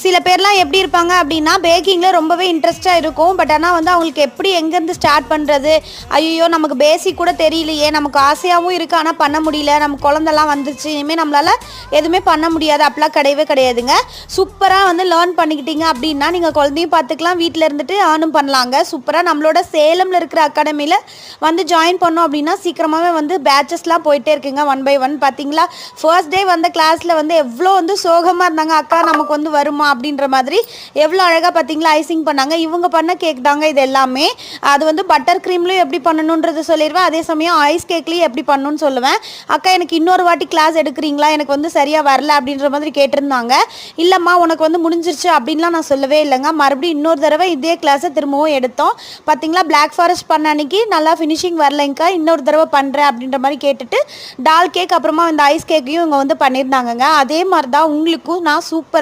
சில பேர்லாம் எப்படி இருப்பாங்க அப்படின்னா பேக்கிங்கில் ரொம்பவே இன்ட்ரெஸ்ட்டாக இருக்கும். பட் ஆனால் வந்து அவங்களுக்கு எப்படி எங்கேருந்து ஸ்டார்ட் பண்ணுறது, ஐயோ நமக்கு பேசிக் கூட தெரியலையே, நமக்கு ஆசையாகவும் இருக்குது ஆனால் பண்ண முடியல, நம்ம குழந்தெல்லாம் வந்துருச்சு, இனிமேல் நம்மளால் எதுவுமே பண்ண முடியாது, அப்படிலாம் கிடையவே கிடையாதுங்க. சூப்பராக வந்து லேர்ன் பண்ணிக்கிட்டீங்க அப்படின்னா நீங்கள் குழந்தையும் பார்த்துக்கலாம், வீட்டில் இருந்துட்டு ஏர்னும் பண்ணலாங்க. சூப்பராக நம்மளோட சேலமில் இருக்கிற அகாடமியில் வந்து ஜாயின் பண்ணோம் அப்படின்னா சீக்கிரமாகவே வந்து பேட்சஸ்லாம் போயிட்டே இருக்குங்க. 1 by 1 பார்த்தீங்களா, ஃபர்ஸ்ட் டே வந்த கிளாஸில் வந்து எவ்வளோ வந்து சோகமாக இருந்தாங்க, அக்கா நமக்கு வந்து வருமா அப்படின்ற மாதிரி எவ்வளோ அழகாக பார்த்தீங்களா ஐசிங் பண்ணாங்க. இவங்க பண்ண கேக் தாங்க இது எல்லாமே. அது வந்து பட்டர் க்ரீம்லேயும் எப்படி பண்ணணுன்றது சொல்லிடுவேன், அதே சமயம் ஐஸ் கேக்லேயும் எப்படி பண்ணணும்னு சொல்லுவேன். அக்கா எனக்கு இன்னொரு வாட்டி கிளாஸ் எடுக்கிறீங்களா, எனக்கு வந்து சரியாக வரல அப்படின்ற மாதிரி கேட்டிருந்தாங்க. இல்லைம்மா உனக்கு வந்து முடிஞ்சிருச்சு அப்படின்லாம் நான் சொல்லவே இல்லைங்க. மறுபடியும் இன்னொரு தடவை இதே கிளாஸை திரும்பவும் எடுத்தோம். பார்த்தீங்களா பிளாக் ஃபாரஸ்ட் பண்ண அன்னைக்கு நல்லா ஃபினிஷிங் வரலைங்க்கா, இன்னொரு தடவை பண்ணுறேன் அப்படின்ற மாதிரி கேட்டுட்டு டால் கேக் அப்புறமா இந்த ஐஸ் கேக்கையும் இவங்க வந்து பண்ணியிருந்தாங்கங்க. அதே மாதிரி தான் உங்களுக்கும் நான் சூப்பராக